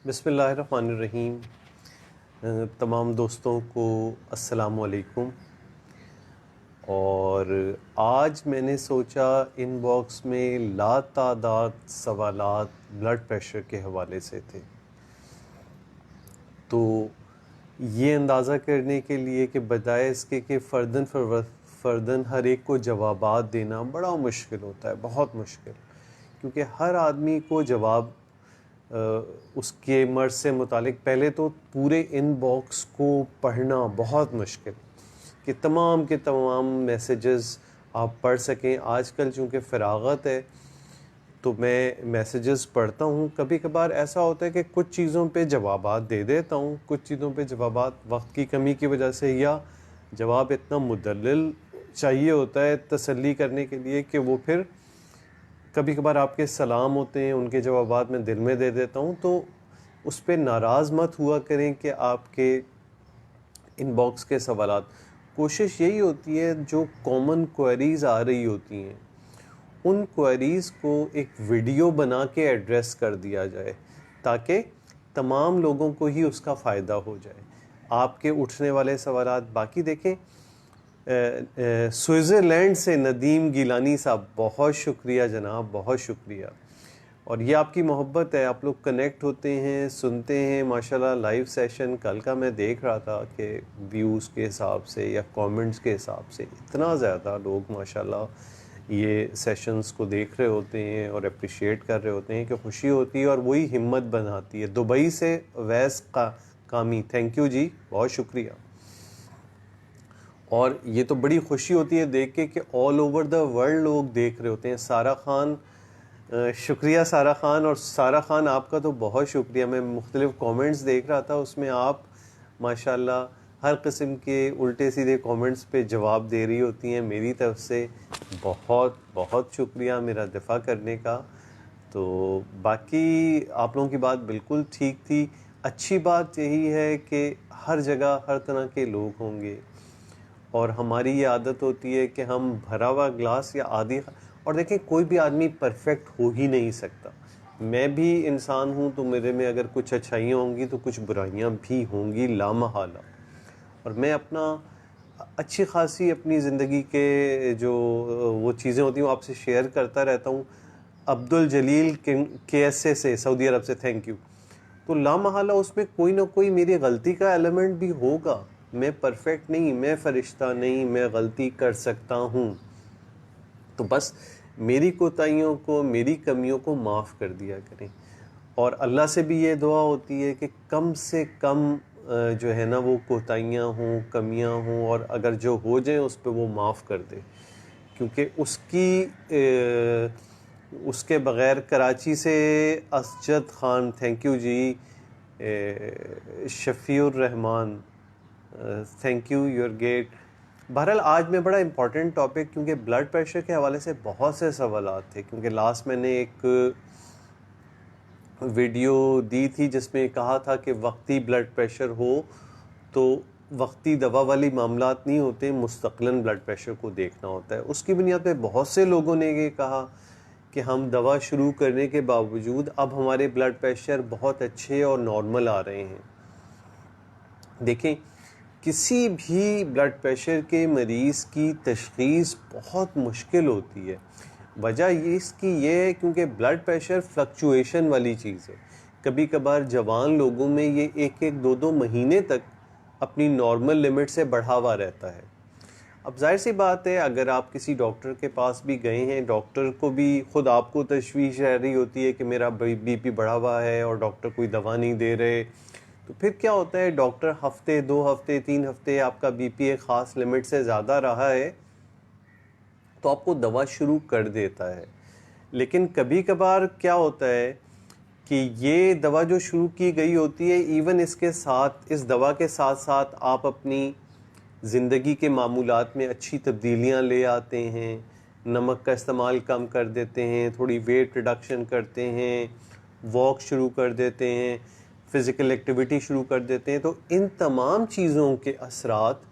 بسم اللہ الرحمن الرحیم۔ تمام دوستوں کو السلام علیکم۔ اور آج میں نے سوچا ان باکس میں لاتعداد سوالات بلڈ پریشر کے حوالے سے تھے، تو یہ اندازہ کرنے کے لیے کہ بجائے اس کے کہ فرداً ہر ایک کو جوابات دینا بڑا مشکل ہوتا ہے، بہت مشکل، کیونکہ ہر آدمی کو جواب اس کے مرض سے متعلق پہلے تو پورے ان باکس کو پڑھنا بہت مشکل کہ تمام کے تمام میسیجز آپ پڑھ سکیں۔ آج کل چونکہ فراغت ہے تو میں میسیجز پڑھتا ہوں، کبھی کبھار ایسا ہوتا ہے کہ کچھ چیزوں پہ جوابات دے دیتا ہوں، کچھ چیزوں پہ جوابات وقت کی کمی کی وجہ سے، یا جواب اتنا مدلل چاہیے ہوتا ہے تسلی کرنے کے لیے کہ وہ پھر کبھی کبھار آپ کے سلام ہوتے ہیں ان کے جوابات میں دل میں دے دیتا ہوں، تو اس پہ ناراض مت ہوا کریں کہ آپ کے ان باکس کے سوالات، کوشش یہی ہوتی ہے جو کامن کوئریز آ رہی ہوتی ہیں ان کوئریز کو ایک ویڈیو بنا کے ایڈریس کر دیا جائے تاکہ تمام لوگوں کو ہی اس کا فائدہ ہو جائے۔ آپ کے اٹھنے والے سوالات باقی دیکھیں، سوئٹزرلینڈ سے ندیم گیلانی صاحب، بہت شکریہ جناب، بہت شکریہ۔ اور یہ آپ کی محبت ہے، آپ لوگ کنیکٹ ہوتے ہیں، سنتے ہیں، ماشاءاللہ لائیو سیشن کل کا میں دیکھ رہا تھا کہ ویوز کے حساب سے یا کامنٹس کے حساب سے اتنا زیادہ لوگ ماشاءاللہ یہ سیشنز کو دیکھ رہے ہوتے ہیں اور اپریشیٹ کر رہے ہوتے ہیں کہ خوشی ہوتی ہے اور وہی ہمت بناتی ہے۔ دبئی سے ویس کامی، تھینک یو جی، بہت شکریہ۔ اور یہ تو بڑی خوشی ہوتی ہے دیکھ کے کہ آل اوور دا ورلڈ لوگ دیکھ رہے ہوتے ہیں۔ سارا خان، شکریہ سارا خان، اور سارا خان آپ کا تو بہت شکریہ۔ میں مختلف کامنٹس دیکھ رہا تھا، اس میں آپ ماشاءاللہ ہر قسم کے الٹے سیدھے کامنٹس پہ جواب دے رہی ہوتی ہیں۔ میری طرف سے بہت بہت شکریہ میرا دفاع کرنے کا۔ تو باقی آپ لوگوں کی بات بالکل ٹھیک تھی۔ اچھی بات یہی ہے کہ ہر جگہ ہر طرح کے لوگ ہوں گے، اور ہماری یہ عادت ہوتی ہے کہ ہم بھرا ہوا گلاس یا آدھی، اور دیکھیں کوئی بھی آدمی پرفیکٹ ہو ہی نہیں سکتا۔ میں بھی انسان ہوں تو میرے میں اگر کچھ اچھائیاں ہوں گی تو کچھ برائیاں بھی ہوں گی لامحالہ، اور میں اپنا اچھی خاصی اپنی زندگی کے جو وہ چیزیں ہوتی ہیں وہ آپ سے شیئر کرتا رہتا ہوں۔ عبد الجلیل کے ایس اے سے، سعودی عرب سے، تھینک یو۔ تو لامحالہ اس میں کوئی نہ کوئی میری غلطی کا ایلیمنٹ بھی ہوگا، میں پرفیکٹ نہیں، میں فرشتہ نہیں، میں غلطی کر سکتا ہوں، تو بس میری کوتاہیوں کو، میری کمیوں کو معاف کر دیا کریں۔ اور اللہ سے بھی یہ دعا ہوتی ہے کہ کم سے کم جو ہے نا وہ کوتاہیاں ہوں، کمیاں ہوں، اور اگر جو ہو جائیں اس پہ وہ معاف کر دے، کیونکہ اس کے بغیر کراچی سے Asjad Khan, thank you ji, Shafi ur-Rahman, thank you, your gate. بہرحال آج میں بڑا امپورٹنٹ ٹاپک، کیونکہ بلڈ پریشر کے حوالے سے بہت سے سوالات تھے، کیونکہ لاسٹ میں نے ایک ویڈیو دی تھی جس میں کہا تھا کہ وقتی بلڈ پریشر ہو تو وقتی دوا والی معاملات نہیں ہوتے، مستقلاً بلڈ پریشر کو دیکھنا ہوتا ہے۔ اس کی بنیاد پہ بہت سے لوگوں نے یہ کہا کہ ہم دوا شروع کرنے کے باوجود اب ہمارے بلڈ پریشر بہت اچھے اور نارمل آ رہے ہیں۔ دیکھیں، کسی بھی بلڈ پریشر کے مریض کی تشخیص بہت مشکل ہوتی ہے۔ وجہ اس کی یہ ہے کیونکہ بلڈ پریشر فلکچویشن والی چیز ہے۔ کبھی کبھار جوان لوگوں میں یہ ایک دو مہینے تک اپنی نارمل لمٹ سے بڑھا ہوا رہتا ہے۔ اب ظاہر سی بات ہے، اگر آپ کسی ڈاکٹر کے پاس بھی گئے ہیں، ڈاکٹر کو بھی خود آپ کو تشویش رہ رہی ہوتی ہے کہ میرا بی پی بڑھا ہوا ہے اور ڈاکٹر کوئی دوا نہیں دے رہے، تو پھر کیا ہوتا ہے، ڈاکٹر ہفتے، 2 ہفتے، 3 ہفتے آپ کا بی پی ایک خاص لمٹ سے زیادہ رہا ہے تو آپ کو دوا شروع کر دیتا ہے۔ لیکن کبھی کبھار کیا ہوتا ہے کہ یہ دوا جو شروع کی گئی ہوتی ہے، ایون اس کے ساتھ، اس دوا کے ساتھ ساتھ آپ اپنی زندگی کے معمولات میں اچھی تبدیلیاں لے آتے ہیں، نمک کا استعمال کم کر دیتے ہیں، تھوڑی ویٹ ریڈکشن کرتے ہیں، واک شروع کر دیتے ہیں، فزیکل ایکٹیویٹی شروع کر دیتے ہیں، تو ان تمام چیزوں کے اثرات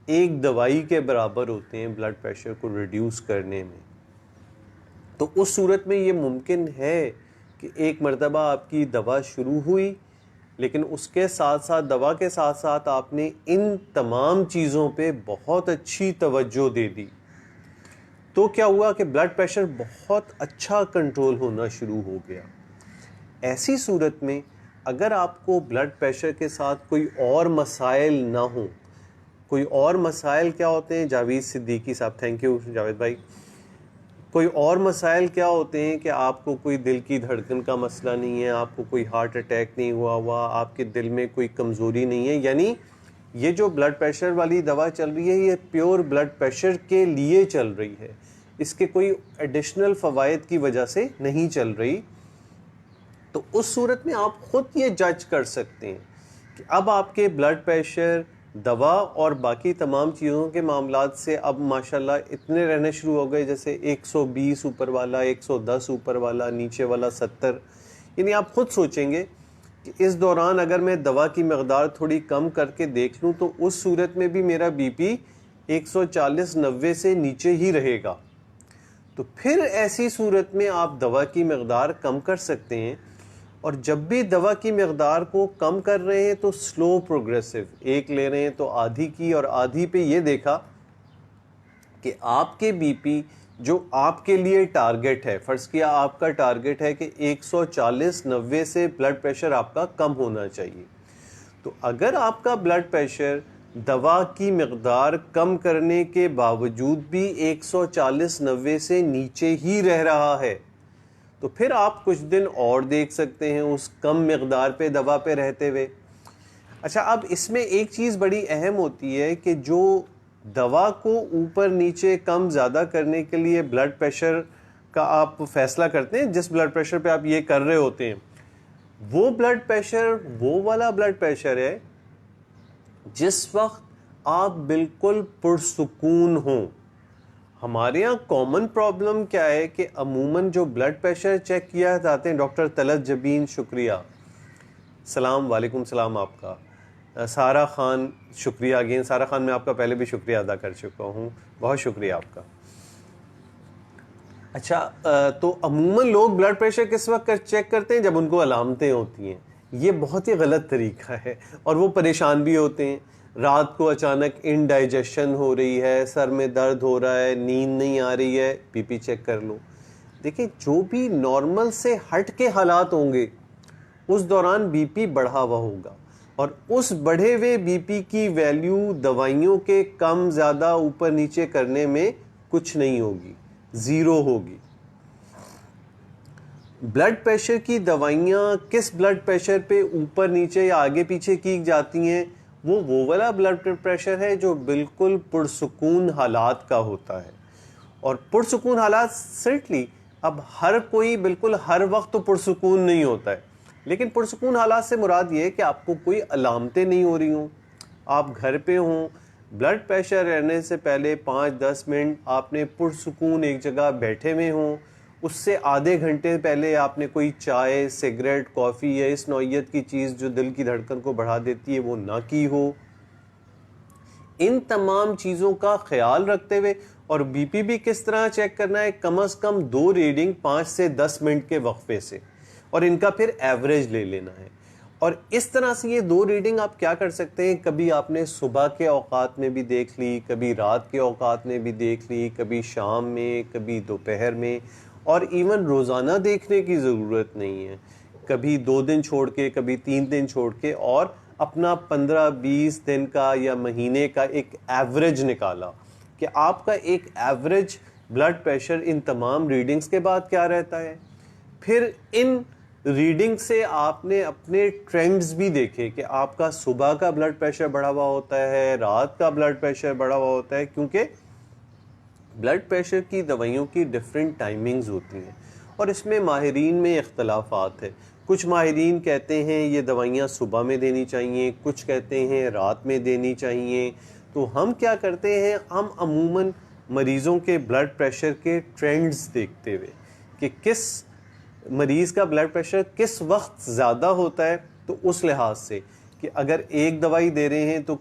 ایک دوائی کے برابر ہوتے ہیں بلڈ پریشر کو ریڈیوس کرنے میں۔ تو اس صورت میں یہ ممکن ہے کہ ایک مرتبہ آپ کی دوا شروع ہوئی، لیکن اس کے ساتھ ساتھ دوا کے ساتھ ساتھ آپ نے ان تمام چیزوں پہ بہت اچھی توجہ دے دی تو کیا ہوا کہ بلڈ پریشر بہت اچھا کنٹرول ہونا شروع ہو گیا. ایسی صورت میں اگر آپ کو بلڈ پریشر کے ساتھ کوئی اور مسائل نہ ہوں, کوئی اور مسائل کیا ہوتے ہیں جاوید صدیقی صاحب, تھینک یو جاوید بھائی, کوئی اور مسائل کیا ہوتے ہیں کہ آپ کو کوئی دل کی دھڑکن کا مسئلہ نہیں ہے, آپ کو کوئی ہارٹ اٹیک نہیں ہوا, آپ کے دل میں کوئی کمزوری نہیں ہے, یعنی یہ جو بلڈ پریشر والی دوا چل رہی ہے یہ پیور بلڈ پریشر کے لیے چل رہی ہے, اس کے کوئی ایڈیشنل فوائد کی وجہ سے نہیں چل رہی. تو اس صورت میں آپ خود یہ جج کر سکتے ہیں کہ اب آپ کے بلڈ پریشر دوا اور باقی تمام چیزوں کے معاملات سے اب ماشاءاللہ اتنے رہنے شروع ہو گئے, جیسے 120 اوپر والا, 110 اوپر والا, نیچے والا 70. یعنی آپ خود سوچیں گے کہ اس دوران اگر میں دوا کی مقدار تھوڑی کم کر کے دیکھ لوں تو اس صورت میں بھی میرا بی پی 140-90 سے نیچے ہی رہے گا. تو پھر ایسی صورت میں آپ دوا کی مقدار کم کر سکتے ہیں, اور جب بھی دوا کی مقدار کو کم کر رہے ہیں تو سلو پروگریسو, ایک لے رہے ہیں تو آدھی کی, اور آدھی پہ یہ دیکھا کہ آپ کے بی پی جو آپ کے لیے ٹارگٹ ہے, فرض کیا آپ کا ٹارگٹ ہے کہ 140-90 سے بلڈ پریشر آپ کا کم ہونا چاہیے. تو اگر آپ کا بلڈ پریشر دوا کی مقدار کم کرنے کے باوجود بھی 140-90 سے نیچے ہی رہ رہا ہے تو پھر آپ کچھ دن اور دیکھ سکتے ہیں اس کم مقدار پہ دوا پہ رہتے ہوئے. اچھا, اب اس میں ایک چیز بڑی اہم ہوتی ہے کہ جو دوا کو اوپر نیچے کم زیادہ کرنے کے لیے بلڈ پریشر کا آپ فیصلہ کرتے ہیں, جس بلڈ پریشر پہ آپ یہ کر رہے ہوتے ہیں, وہ بلڈ پریشر وہ والا بلڈ پریشر ہے جس وقت آپ بالکل پرسکون ہوں. ہمارے یہاں کامن پرابلم کیا ہے کہ عموماً جو بلڈ پریشر چیک کیا جاتے ہیں, ڈاکٹر طلعت جبین شکریہ, سلام, وعلیکم السلام آپ کا, سارا خان شکریہ اگین, سارا خان میں آپ کا پہلے بھی شکریہ ادا کر چکا ہوں, بہت شکریہ آپ کا. اچھا, تو عموماً لوگ بلڈ پریشر کس وقت چیک کرتے ہیں؟ جب ان کو علامتیں ہوتی ہیں. یہ بہت ہی غلط طریقہ ہے اور وہ پریشان بھی ہوتے ہیں. رات کو اچانک انڈائجیشن ہو رہی ہے, سر میں درد ہو رہا ہے, نیند نہیں آ رہی ہے, بی پی چیک کر لو. دیکھیں, جو بھی نارمل سے ہٹ کے حالات ہوں گے اس دوران بی پی بڑھا ہوا ہوگا, اور اس بڑھے ہوئے بی پی کی ویلیو دوائیوں کے کم زیادہ اوپر نیچے کرنے میں کچھ نہیں ہوگی, زیرو ہوگی. بلڈ پریشر کی دوائیاں کس بلڈ پریشر پہ اوپر نیچے یا آگے پیچھے کی جاتی ہیں؟ وہ والا بلڈ پریشر ہے جو بالکل پرسکون حالات کا ہوتا ہے. اور پرسکون حالات سرٹلی, اب ہر کوئی بالکل ہر وقت تو پرسکون نہیں ہوتا ہے, لیکن پرسکون حالات سے مراد یہ ہے کہ آپ کو کوئی علامتیں نہیں ہو رہی ہوں, آپ گھر پہ ہوں, بلڈ پریشر رہنے سے پہلے 5-10 منٹ آپ نے پرسکون ایک جگہ بیٹھے ہوئے ہوں, اس سے آدھے گھنٹے پہلے آپ نے کوئی چائے, سگریٹ, کافی یا اس نوعیت کی چیز جو دل کی دھڑکن کو بڑھا دیتی ہے وہ نہ کی ہو. ان تمام چیزوں کا خیال رکھتے ہوئے, اور بی پی بھی کس طرح چیک کرنا ہے, کم از کم 2 ریڈنگ 5 سے 10 منٹ کے وقفے سے, اور ان کا پھر ایوریج لے لینا ہے. اور اس طرح سے یہ 2 ریڈنگ آپ کیا کر سکتے ہیں, کبھی آپ نے صبح کے اوقات میں بھی دیکھ لی, کبھی رات کے اوقات میں بھی دیکھ لی, کبھی شام میں, کبھی دوپہر میں, اور ایون روزانہ دیکھنے کی ضرورت نہیں ہے, کبھی 2 دن چھوڑ کے, کبھی 3 دن چھوڑ کے, اور اپنا 15-20 دن کا یا مہینے کا ایک ایوریج نکالا کہ آپ کا ایک ایوریج بلڈ پریشر ان تمام ریڈنگز کے بعد کیا رہتا ہے. پھر ان ریڈنگ سے آپ نے اپنے ٹرینڈز بھی دیکھے کہ آپ کا صبح کا بلڈ پریشر بڑھا ہوا ہوتا ہے, رات کا بلڈ پریشر بڑھا ہوا ہوتا ہے, کیونکہ بلڈ پریشر کی دوائیوں کی ڈیفرنٹ ٹائمنگز ہوتی ہیں اور اس میں ماہرین میں اختلافات ہیں. کچھ ماہرین کہتے ہیں یہ دوائیاں صبح میں دینی چاہیے, کچھ کہتے ہیں رات میں دینی چاہیے. تو ہم کیا کرتے ہیں, ہم عموماً مریضوں کے بلڈ پریشر کے ٹرینڈز دیکھتے ہوئے کہ کس مریض کا بلڈ پریشر کس وقت زیادہ ہوتا ہے, تو اس لحاظ سے کہ اگر ایک دوائی دے رہے ہیں تو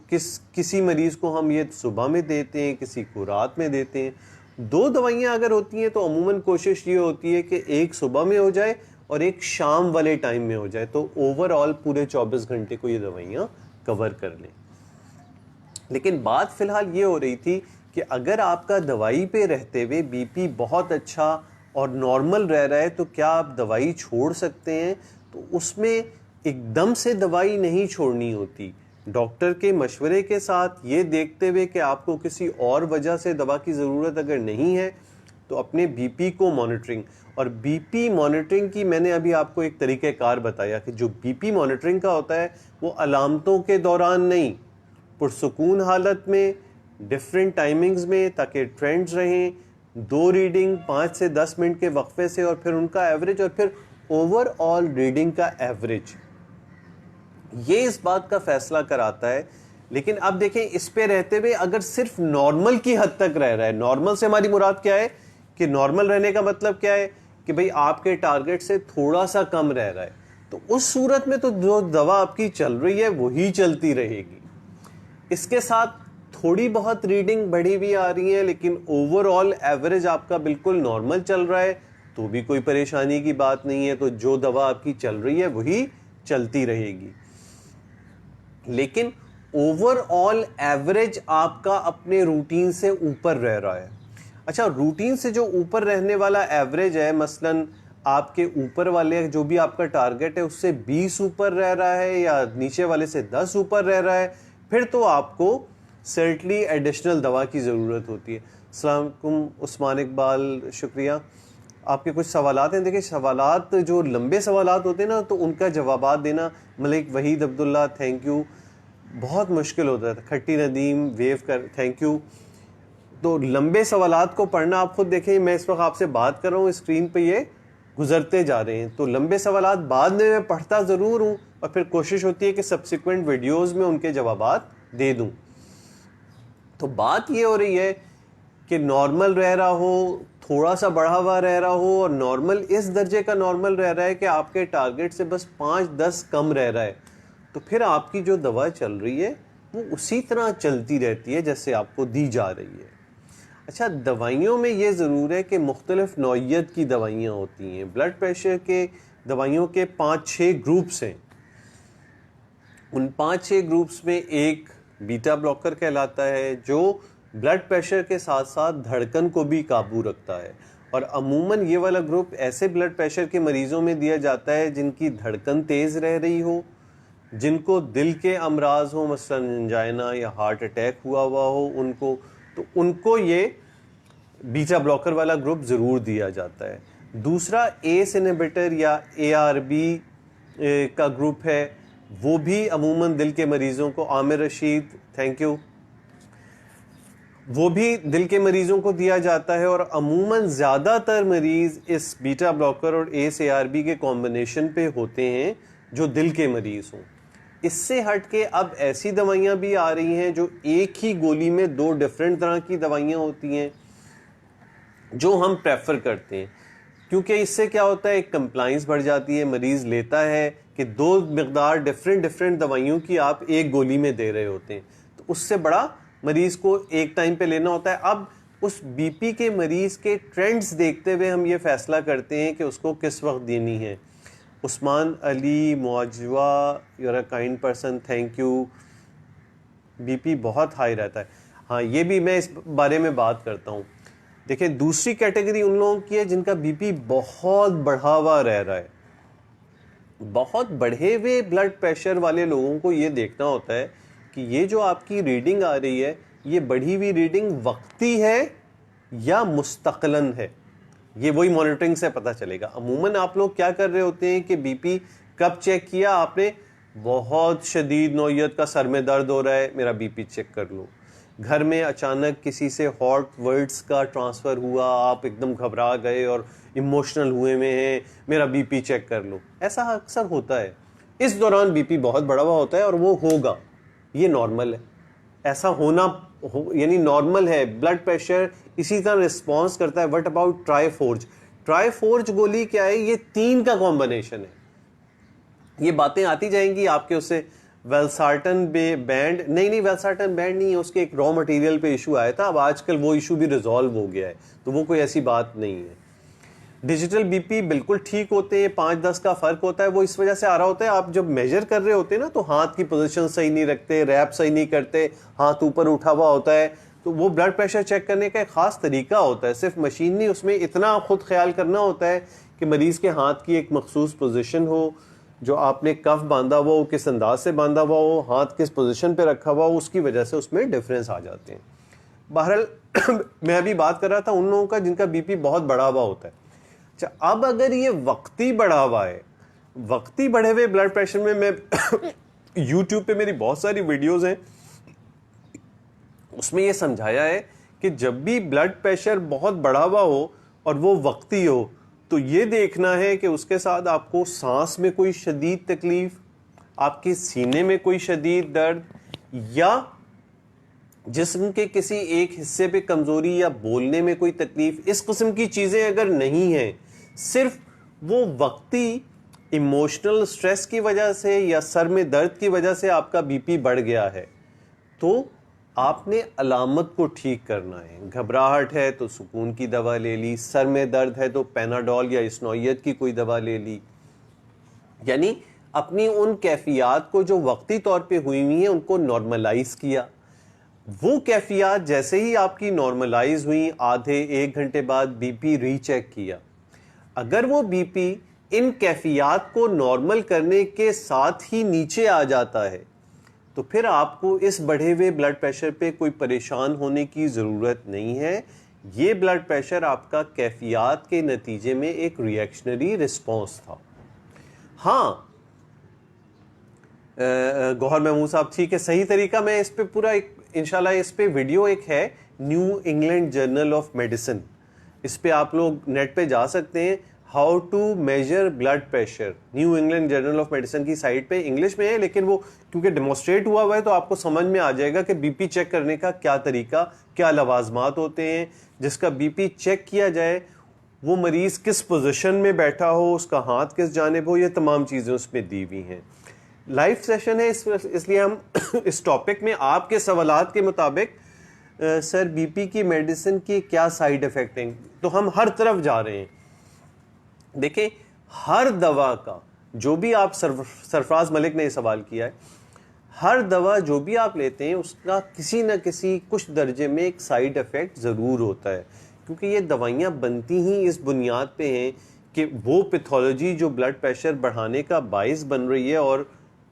کسی مریض کو ہم یہ صبح میں دیتے ہیں, کسی کو رات میں دیتے ہیں. 2 دوائیاں اگر ہوتی ہیں تو عموماً کوشش یہ ہوتی ہے کہ ایک صبح میں ہو جائے اور ایک شام والے ٹائم میں ہو جائے تو اوور آل پورے 24 گھنٹے کو یہ دوائیاں کور کر لیں. لیکن بات فی الحال یہ ہو رہی تھی کہ اگر آپ کا دوائی پہ رہتے ہوئے بی پی بہت اچھا اور نارمل رہ رہا ہے تو کیا آپ دوائی چھوڑ سکتے ہیں؟ تو اس میں ایک دم سے دوائی نہیں چھوڑنی ہوتی. ڈاکٹر کے مشورے کے ساتھ یہ دیکھتے ہوئے کہ آپ کو کسی اور وجہ سے دوا کی ضرورت اگر نہیں ہے تو اپنے بی پی کو مانیٹرنگ، اور بی پی مانیٹرنگ کی میں نے ابھی آپ کو ایک طریقہ کار بتایا کہ جو بی پی مانیٹرنگ کا ہوتا ہے وہ علامتوں کے دوران نہیں، پرسکون حالت میں ڈفرینٹ ٹائمنگز میں، تاکہ ٹرینڈز رہیں، 2 ریڈنگ 5 سے 10 منٹ کے وقفے سے، اور پھر ان کا ایوریج، اور پھر اوور آل ریڈنگ کا ایوریج، یہ اس بات کا فیصلہ کراتا ہے. لیکن اب دیکھیں اس پہ رہتے ہوئے اگر صرف نارمل کی حد تک رہ رہا ہے، نارمل سے ہماری مراد کیا ہے کہ نارمل رہنے کا مطلب کیا ہے کہ بھئی آپ کے ٹارگٹ سے تھوڑا سا کم رہ رہا ہے، تو اس صورت میں تو جو دوا آپ کی چل رہی ہے وہی چلتی رہے گی. اس کے ساتھ تھوڑی بہت ریڈنگ بڑھی بھی آ رہی ہے لیکن اوور آل ایوریج آپ کا بالکل نارمل چل رہا ہے تو بھی کوئی پریشانی کی بات نہیں ہے، تو جو دوا آپ کی چل رہی ہے وہی چلتی رہے گی. لیکن اوور آل ایوریج آپ کا اپنے روٹین سے اوپر رہ رہا ہے. اچھا، روٹین سے جو اوپر رہنے والا ایوریج ہے، مثلا آپ کے اوپر والے جو بھی آپ کا ٹارگٹ ہے اس سے 20 اوپر رہ رہا ہے یا نیچے والے سے 10 اوپر رہ رہا ہے، پھر تو آپ کو سرٹنلی ایڈیشنل دوا کی ضرورت ہوتی ہے. السلام علیکم عثمان اقبال، شکریہ. آپ کے کچھ سوالات ہیں. دیکھیں سوالات جو لمبے سوالات ہوتے ہیں نا تو ان کا جوابات دینا، ملک وحید عبداللہ تھینک یو، بہت مشکل ہوتا ہے. کھٹی ندیم ویو کر تھینک یو. تو لمبے سوالات کو پڑھنا آپ خود دیکھیں، میں اس وقت آپ سے بات کر رہا ہوں، اسکرین پہ یہ گزرتے جا رہے ہیں، تو لمبے سوالات بعد میں پڑھتا ضرور ہوں اور پھر کوشش ہوتی ہے کہ سبسیکوینٹ ویڈیوز میں ان کے جوابات دے دوں. تو بات یہ ہو رہی ہے کہ نارمل رہ رہا ہو، تھوڑا سا بڑھا ہوا رہ رہا ہو، اور نارمل اس درجے کا نارمل رہ رہا ہے کہ آپ کے ٹارگٹ سے بس 5-10 کم رہ رہا ہے، تو پھر آپ کی جو دوا چل رہی ہے وہ اسی طرح چلتی رہتی ہے جیسے آپ کو دی جا رہی ہے. اچھا، دوائیوں میں یہ ضرور ہے کہ مختلف نوعیت کی دوائیاں ہوتی ہیں. بلڈ پریشر کے دوائیوں کے 5-6 گروپس ہیں. ان 5-6 گروپس میں ایک بیٹا بلاکر کہلاتا ہے جو بلڈ پریشر کے ساتھ ساتھ دھڑکن کو بھی قابو رکھتا ہے، اور عموماً یہ والا گروپ ایسے بلڈ پریشر کے مریضوں میں دیا جاتا ہے جن کی دھڑکن تیز رہ رہی ہو، جن کو دل کے امراض ہوں، مثلا انجائنا یا ہارٹ اٹیک ہوا ہو ان کو، تو ان کو یہ بیٹا بلاکر والا گروپ ضرور دیا جاتا ہے. دوسرا ایس انہیبیٹر یا ARB کا گروپ ہے، وہ بھی عموماً دل کے مریضوں کو، عامر رشید تھینک یو، وہ بھی دل کے مریضوں کو دیا جاتا ہے، اور عموماً زیادہ تر مریض اس بیٹا بلاکر اور ایس ARB کے کمبینیشن پہ ہوتے ہیں جو دل کے مریض ہوں. اس سے ہٹ کے اب ایسی دوائیاں بھی آ رہی ہیں جو ایک ہی گولی میں 2 ڈفرینٹ طرح کی دوائیاں ہوتی ہیں جو ہم پریفر کرتے ہیں، کیونکہ اس سے کیا ہوتا ہے، ایک کمپلائنس بڑھ جاتی ہے، مریض لیتا ہے کہ 2 مقدار ڈفرینٹ دوائیوں کی آپ ایک گولی میں دے رہے ہوتے ہیں، تو اس سے بڑا مریض کو ایک ٹائم پہ لینا ہوتا ہے. اب اس بی پی کے مریض کے ٹرینڈز دیکھتے ہوئے ہم یہ فیصلہ کرتے ہیں کہ اس کو کس وقت دینی ہے. عثمان علی معجوہ، your a kind person thank you. BP پی بہت ہائی رہتا ہے، ہاں یہ بھی میں اس بارے میں بات کرتا ہوں. دیکھیں دوسری کیٹیگری ان لوگوں کی ہے جن کا بی پی بہت بڑھا ہوا رہ رہا ہے. بہت بڑھے ہوئے بلڈ پریشر والے لوگوں کو یہ دیکھنا ہوتا ہے کہ یہ جو آپ کی ریڈنگ آ رہی ہے یہ بڑھی ہوئی ریڈنگ وقتی ہے یا مستقلاً ہے. یہ وہی مانیٹرنگ سے پتہ چلے گا. عموماً آپ لوگ کیا کر رہے ہوتے ہیں کہ بی پی کب چیک کیا آپ نے، بہت شدید نوعیت کا سر میں درد ہو رہا ہے، میرا بی پی چیک کر لو. گھر میں اچانک کسی سے ہاٹ ورڈز کا ٹرانسفر ہوا، آپ ایک دم گھبرا گئے اور ایموشنل ہوئے میں ہیں، میرا بی پی چیک کر لو. ایسا اکثر ہوتا ہے، اس دوران بی پی بہت بڑا ہوا ہوتا ہے اور وہ ہوگا، یہ نارمل ہے. ایسا ہونا یعنی نارمل ہے. بلڈ پریشر اسی طرح رسپانس کرتا ہے. What about try forge? Try forge گولی کیا ہے؟ یہ 3 کا کمبینیشن ہے. یہ باتیں آتی جائیں گی آپ کے اس سے ویلسارٹن بینڈ نہیں ویلسارٹن بینڈ نہیں ہے، اس کے ایک را مٹیریل پہ ایشو آیا تھا، اب آج کل وہ ایشو بھی ریزالو ہو گیا ہے، تو وہ کوئی ایسی بات نہیں ہے. ڈیجیٹل بی پی بالکل ٹھیک ہوتے ہیں, 5-10 کا فرق ہوتا ہے, وہ اس وجہ سے آ رہا ہوتا ہے آپ جب میجر کر رہے ہوتے ہیں نا تو ہاتھ کی پوزیشن صحیح نہیں رکھتے, ریپ صحیح نہیں کرتے, ہاتھ اوپر اٹھا ہوا ہوتا ہے. تو وہ بلڈ پریشر چیک کرنے کا ایک خاص طریقہ ہوتا ہے, صرف مشین نہیں, اس میں اتنا خود خیال کرنا ہوتا ہے کہ مریض کے ہاتھ کی ایک مخصوص پوزیشن ہو, جو آپ نے کف باندھا ہوا ہو کس انداز سے باندھا ہوا ہو, ہاتھ کس پوزیشن پہ رکھا ہوا ہو, اس کی وجہ سے اس میں ڈفرینس آ جاتے ہیں. بہرحال میں ابھی بات کر رہا تھا ان لوگوں کا جن کا بی پی بہت بڑا ہوا ہوتا ہے. اچھا, اب اگر یہ وقتی بڑھا ہوا ہے, وقتی بڑھے ہوئے بلڈ پریشر میں یوٹیوب پہ میری بہت ساری ویڈیوز ہیں, اس میں یہ سمجھایا ہے کہ جب بھی بلڈ پریشر بہت بڑھا ہوا ہو اور وہ وقتی ہو تو یہ دیکھنا ہے کہ اس کے ساتھ آپ کو سانس میں کوئی شدید تکلیف, آپ کے سینے میں کوئی شدید درد, یا جسم کے کسی ایک حصے پہ کمزوری یا بولنے میں کوئی تکلیف, اس قسم کی چیزیں اگر نہیں ہیں, صرف وہ وقتی ایموشنل سٹریس کی وجہ سے یا سر میں درد کی وجہ سے آپ کا بی پی بڑھ گیا ہے, تو آپ نے علامت کو ٹھیک کرنا ہے. گھبراہٹ ہے تو سکون کی دوا لے لی, سر میں درد ہے تو پیناڈول یا اسنوئیت کی کوئی دوا لے لی, یعنی اپنی ان کیفیات کو جو وقتی طور پہ ہوئی ہوئی ہیں ان کو نارملائز کیا. وہ کیفیات جیسے ہی آپ کی نارملائز ہوئی, آدھے 1 گھنٹے بعد بی پی ری چیک کیا, اگر وہ بی پی ان کیفیات کو نارمل کرنے کے ساتھ ہی نیچے آ جاتا ہے تو پھر آپ کو اس بڑھے ہوئے بلڈ پریشر پہ کوئی پریشان ہونے کی ضرورت نہیں ہے. یہ بلڈ پریشر آپ کا کیفیات کے نتیجے میں ایک ریئیکشنری رسپانس تھا. ہاں گوہر محمود صاحب, ٹھیک ہے, صحیح طریقہ میں اس پہ پورا ایک انشاءاللہ اس پہ ویڈیو ایک ہے, New England Journal of Medicine, اس پہ آپ لوگ نیٹ پہ جا سکتے ہیں, how to measure blood pressure, New England Journal of Medicine کی سائٹ پہ انگلش میں ہے, لیکن وہ کیونکہ ڈیمونسٹریٹ ہوا ہوا ہے تو آپ کو سمجھ میں آ جائے گا کہ بی پی چیک کرنے کا کیا طریقہ, کیا لوازمات ہوتے ہیں. جس کا بی پی چیک کیا جائے وہ مریض کس پوزیشن میں بیٹھا ہو, اس کا ہاتھ کس جانب ہو, یہ تمام چیزیں اس میں دی ہوئی ہیں. لائف سیشن ہے اس لیے ہم اس ٹاپک میں آپ کے سوالات کے مطابق سر بی پی کی میڈیسن کی کیا سائیڈ افیکٹ ہیں, تو ہم ہر طرف جا رہے ہیں. دیکھیں ہر دوا کا جو بھی آپ سرفراز ملک نے یہ سوال کیا ہے, ہر دوا جو بھی آپ لیتے ہیں اس کا کسی نہ کسی کچھ درجے میں ایک سائیڈ افیکٹ ضرور ہوتا ہے, کیونکہ یہ دوائیاں بنتی ہی اس بنیاد پہ ہیں کہ وہ پیتھولوجی جو بلڈ پریشر بڑھانے کا باعث بن رہی ہے, اور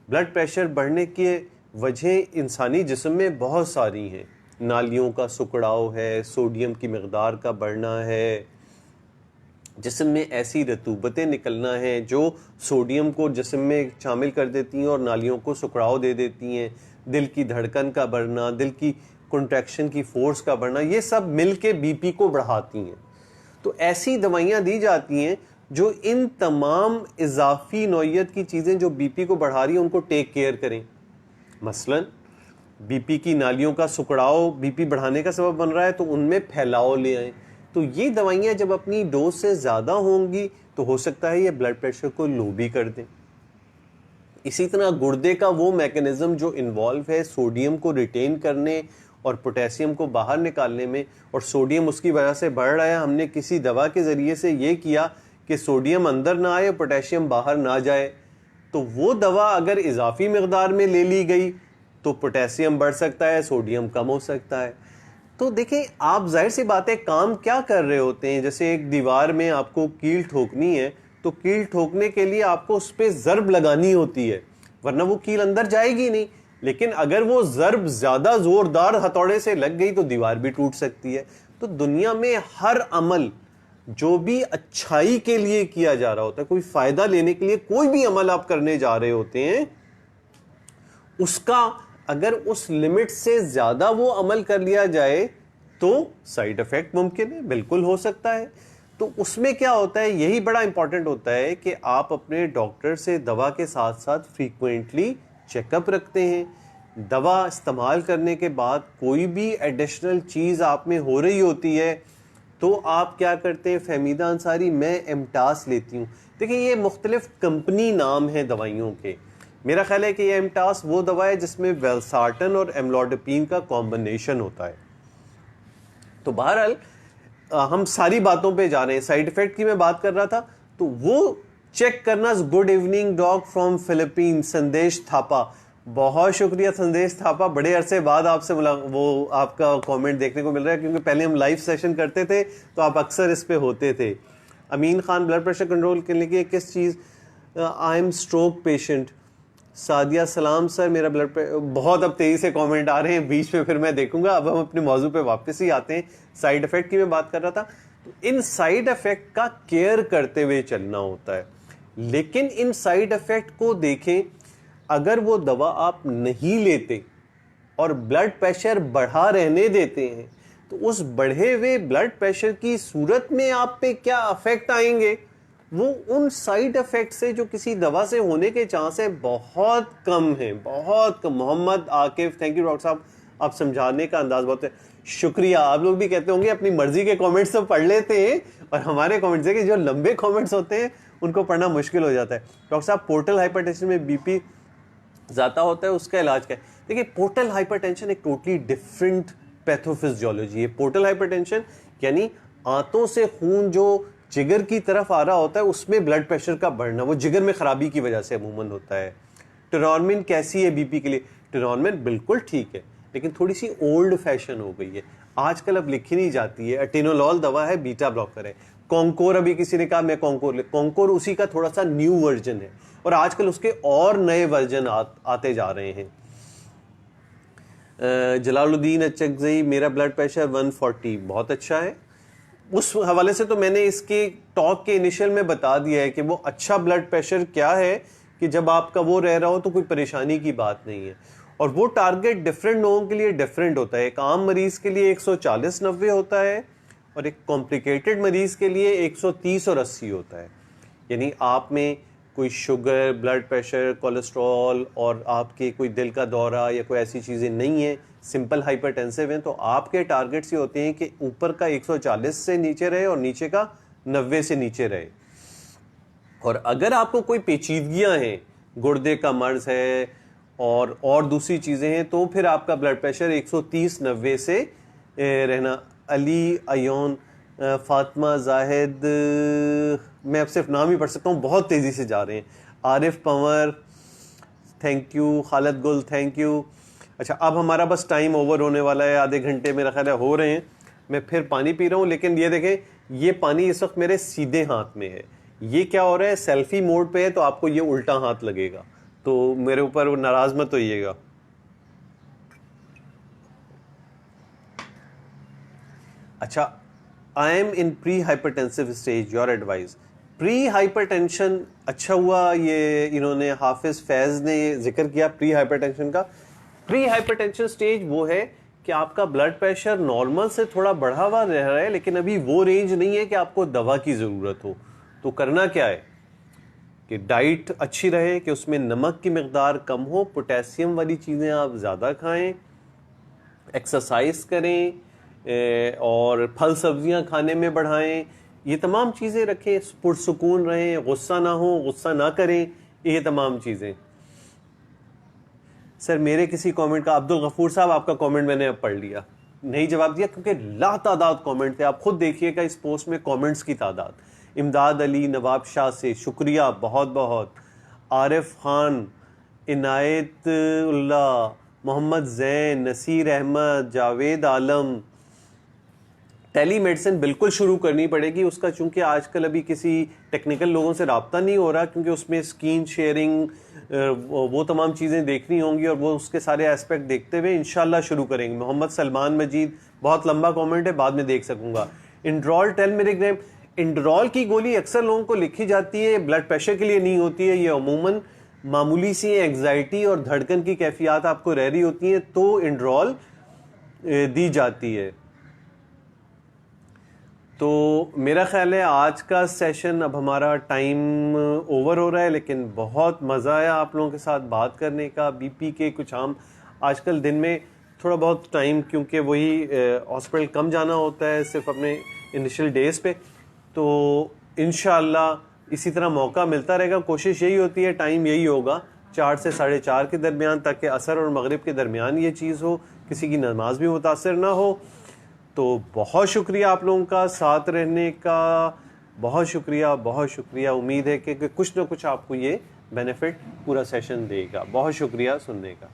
بلڈ پریشر بڑھنے کی وجہیں انسانی جسم میں بہت ساری ہیں. نالیوں کا سکڑاؤ ہے, سوڈیم کی مقدار کا بڑھنا ہے, جسم میں ایسی رطوبتیں نکلنا ہیں جو سوڈیم کو جسم میں شامل کر دیتی ہیں اور نالیوں کو سکڑاؤ دے دیتی ہیں, دل کی دھڑکن کا بڑھنا, دل کی کنٹریکشن کی فورس کا بڑھنا, یہ سب مل کے بی پی کو بڑھاتی ہیں. تو ایسی دوائیاں دی جاتی ہیں جو ان تمام اضافی نوعیت کی چیزیں جو بی پی کو بڑھا رہی ہیں ان کو ٹیک کیئر کریں. مثلا بی پی کی نالیوں کا سکڑاؤ بی پی بڑھانے کا سبب بن رہا ہے تو ان میں پھیلاؤ لے آئیں. تو یہ دوائیاں جب اپنی ڈوز سے زیادہ ہوں گی تو ہو سکتا ہے یہ بلڈ پریشر کو لو بھی کر دیں. اسی طرح گردے کا وہ میکانزم جو انوالو ہے سوڈیم کو ریٹین کرنے اور پوٹیشیم کو باہر نکالنے میں, اور سوڈیم اس کی وجہ سے بڑھ رہا ہے, ہم نے کسی دوا کے ذریعے سے یہ کیا کہ سوڈیم اندر نہ آئے, پوٹیشیم باہر نہ جائے, تو وہ دوا اگر اضافی مقدار میں لے لی گئی تو پوٹیشیم بڑھ سکتا ہے, سوڈیم کم ہو سکتا ہے. تو دیکھیں آپ ظاہر سی بات ہے کام کیا کر رہے ہوتے ہیں, جیسے ایک دیوار میں آپ کو کیل ٹھوکنی ہے تو کیل ٹھوکنے کے لیے آپ کو اس پہ ضرب لگانی ہوتی ہے, ورنہ وہ کیل اندر جائے گی نہیں. لیکن اگر وہ ضرب زیادہ زوردار ہتھوڑے سے لگ گئی تو دیوار بھی ٹوٹ سکتی ہے. تو دنیا میں ہر عمل جو بھی اچھائی کے لیے کیا جا رہا ہوتا ہے, کوئی فائدہ لینے کے لیے کوئی بھی عمل آپ کرنے جا رہے ہوتے ہیں, اس کا اگر اس لمٹ سے زیادہ وہ عمل کر لیا جائے تو سائیڈ افیکٹ ممکن ہے, بالکل ہو سکتا ہے. تو اس میں کیا ہوتا ہے, یہی بڑا امپورٹنٹ ہوتا ہے کہ آپ اپنے ڈاکٹر سے دوا کے ساتھ ساتھ فریکوینٹلی چیک اپ رکھتے ہیں. دوا استعمال کرنے کے بعد کوئی بھی ایڈیشنل چیز آپ میں ہو رہی ہوتی ہے تو آپ کیا کرتے ہیں, فہمیدہ انصاری میں ایمٹاس لیتی ہوں. دیکھیں یہ مختلف کمپنی نام ہیں دوائیوں کے, میرا خیال ہے کہ یہ ایمٹاس وہ دوا ہے جس میں ویلسارٹن اور ایملوڈپین کا کمبینیشن ہوتا ہے. تو بہرحال ہم ساری باتوں پہ جا رہے ہیں. سائڈ افیکٹ کی میں بات کر رہا تھا تو وہ چیک کرنا. Good evening Doug from Philippines, Sandesh Thapa. بہت شکریہ سندیش تھاپا, بڑے عرصے بعد آپ سے وہ آپ کا کامنٹ دیکھنے کو مل رہا ہے, کیونکہ پہلے ہم لائیو سیشن کرتے تھے تو آپ اکثر اس پہ ہوتے تھے. امین خان, بلڈ پریشر کنٹرول کرنے کے کس چیز؟ I am stroke patient. Sadia, سلام سر, میرا بلڈ بہت اب تیزی سے کامنٹ آ رہے ہیں بیچ میں, پھر میں دیکھوں گا. اب ہم اپنے موضوع پہ واپس ہی آتے ہیں. سائیڈ افیکٹ کی میں بات کر رہا تھا. تو ان سائیڈ افیکٹ کا کیئر کرتے ہوئے چلنا ہوتا ہے, لیکن ان سائیڈ افیکٹ کو دیکھیں, اگر وہ دوا آپ نہیں لیتے اور بلڈ پریشر بڑھا رہنے دیتے ہیں تو اس بڑھے ہوئے بلڈ پریشر کی صورت میں آپ پہ کیا افیکٹ آئیں گے, وہ ان سائیڈ افیکٹ سے جو کسی دوا سے ہونے کے چانس ہے بہت کم ہیں, بہت کم. محمد عاقف, تھینک یو ڈاکٹر صاحب, آپ سمجھانے کا انداز بہت ہے. شکریہ. آپ لوگ بھی کہتے ہوں گے اپنی مرضی کے کامنٹس تو پڑھ لیتے ہیں, اور ہمارے کامنٹس ہے کہ جو لمبے کامنٹس ہوتے ہیں ان کو پڑھنا مشکل ہو جاتا ہے. ڈاکٹر صاحب, پورٹل ہائپر ٹینشن میں بی پی زیادہ ہوتا ہے, اس کا علاج کیا ہے؟ دیکھیے, پورٹل ہائپر ٹینشن ایک ٹوٹلی ڈفرینٹ پیتھوفزیولوجی ہے. پورٹل ہائپر ٹینشن یعنی آنتوں سے خون جو جگر کی طرف آ رہا ہوتا ہے اس میں بلڈ پریشر کا بڑھنا, وہ جگر میں خرابی کی وجہ سے عموماً ہوتا ہے. ٹرانمین کیسی ہے بی پی کے لیے؟ ٹرانمین بالکل ٹھیک ہے, لیکن تھوڑی سی اولڈ فیشن ہو گئی ہے. آج کل اب لکھی نہیں جاتی ہے. اٹینولول دوا ہے, بیٹا بلاکر ہے. کونکور, ابھی کسی نے کہا میں کونکور اسی کا تھوڑا سا نیو ورژن ہے, اور آج کل اس کے اور نئے ورژن آتے جا رہے ہیں. جلال الدین اچکزئی, میرا بلڈ پریشر 140, بہت اچھا ہے. اس حوالے سے تو میں نے اس کے ٹاک کے انیشل میں بتا دیا ہے کہ وہ اچھا بلڈ پریشر کیا ہے, کہ جب آپ کا وہ رہ رہا ہو تو کوئی پریشانی کی بات نہیں ہے. اور وہ ٹارگٹ ڈفرینٹ لوگوں کے لیے ڈفرینٹ ہوتا ہے. ایک عام مریض کے لیے 140/90 ہوتا ہے, اور ایک کمپلیکیٹڈ مریض کے لیے 130 اور 80 ہوتا ہے. یعنی آپ میں کوئی شوگر, بلڈ پریشر, کولیسٹرول اور آپ کے کوئی دل کا دورہ یا کوئی ایسی چیزیں نہیں ہیں, سمپل ہائپر ٹینسو ہیں, تو آپ کے ٹارگٹس یہ ہوتے ہیں کہ اوپر کا 140 سے نیچے رہے اور نیچے کا 90 سے نیچے رہے. اور اگر آپ کو کوئی پیچیدگیاں ہیں, گردے کا مرض ہے اور دوسری چیزیں ہیں, تو پھر آپ کا بلڈ پریشر 130/90 سے رہنا. علی ایون, فاطمہ زاہد, میں اب صرف نام ہی پڑھ سکتا ہوں, بہت تیزی سے جا رہے ہیں. Arif Panwar, thank you. Khalid Gul, thank you. اچھا, اب ہمارا بس ٹائم اوور ہونے والا ہے, آدھے گھنٹے میرا خیال ہے ہو رہے ہیں. میں پھر پانی پی رہا ہوں, لیکن یہ دیکھیں, یہ پانی اس وقت میرے سیدھے ہاتھ میں ہے. یہ کیا ہو رہا ہے, سیلفی موڈ پہ ہے تو آپ کو یہ الٹا ہاتھ لگے گا, تو میرے اوپر ناراض مت ہوئیے گا. اچھا, I am in pre hypertensive stage, your advice. Pre hypertension, اچھا ہوا یہ انہوں نے, حافظ فیض نے ذکر کیا پری ہائپر ٹینشن کا. پری ہائپر ٹینشن اسٹیج وہ ہے کہ آپ کا بلڈ پریشر نارمل سے تھوڑا بڑھا ہوا رہ رہا ہے, لیکن ابھی وہ رینج نہیں ہے کہ آپ کو دوا کی ضرورت ہو. تو کرنا کیا ہے کہ ڈائٹ اچھی رہے, کہ اس میں نمک کی مقدار کم ہو, پوٹیسیم والی چیزیں آپ زیادہ کھائیں, ایکسرسائز کریں, اور پھل سبزیاں کھانے میں بڑھائیں. یہ تمام چیزیں رکھیں, پرسکون رہیں, غصہ نہ ہو, غصہ نہ کریں, یہ تمام چیزیں. سر میرے کسی کامنٹ کا, عبد الغفور صاحب آپ کا کامنٹ میں نے اب پڑھ لیا, نہیں جواب دیا کیونکہ لا تعداد کامنٹ تھے. آپ خود دیکھیے گا اس پوسٹ میں کامنٹس کی تعداد. امداد علی نواب شاہ سے شکریہ بہت بہت. عارف خان, عنایت اللہ, محمد زین, نصیر احمد, جاوید عالم. ٹیلی میڈیسن بالکل شروع کرنی پڑے گی. اس کا چونکہ آج کل ابھی کسی ٹیکنیکل لوگوں سے رابطہ نہیں ہو رہا, کیونکہ اس میں اسکرین شیئرنگ, وہ تمام چیزیں دیکھنی ہوں گی, اور وہ اس کے سارے ایسپیکٹ دیکھتے ہوئے انشاءاللہ شروع کریں گے. محمد سلمان مجید, بہت لمبا کامنٹ ہے, بعد میں دیکھ سکوں گا. انڈرول 10 ملی گرام, انڈرول کی گولی اکثر لوگوں کو لکھی جاتی ہے, بلڈ پریشر کے لیے نہیں ہوتی ہے. یہ عموماً معمولی سی اینگزائٹی اور دھڑکن کی کیفیات آپ کو رہ رہی ہوتی ہیں تو انڈرول دی جاتی ہے. تو میرا خیال ہے آج کا سیشن, اب ہمارا ٹائم اوور ہو رہا ہے, لیکن بہت مزہ آیا آپ لوگوں کے ساتھ بات کرنے کا. بی پی کے کچھ عام, آج کل دن میں تھوڑا بہت ٹائم, کیونکہ وہی ہاسپٹل کم جانا ہوتا ہے صرف اپنے انیشل ڈیز پہ, تو انشاءاللہ اسی طرح موقع ملتا رہے گا. کوشش یہی ہوتی ہے, ٹائم یہی ہوگا 4 سے 4:30 کے درمیان, تاکہ عصر اور مغرب کے درمیان یہ چیز ہو, کسی کی نماز بھی متاثر نہ ہو. تو بہت شکریہ آپ لوگوں کا ساتھ رہنے کا، بہت شکریہ بہت شکریہ. امید ہے کہ کچھ نہ کچھ آپ کو یہ بینیفٹ پورا سیشن دے گا. بہت شکریہ سننے کا.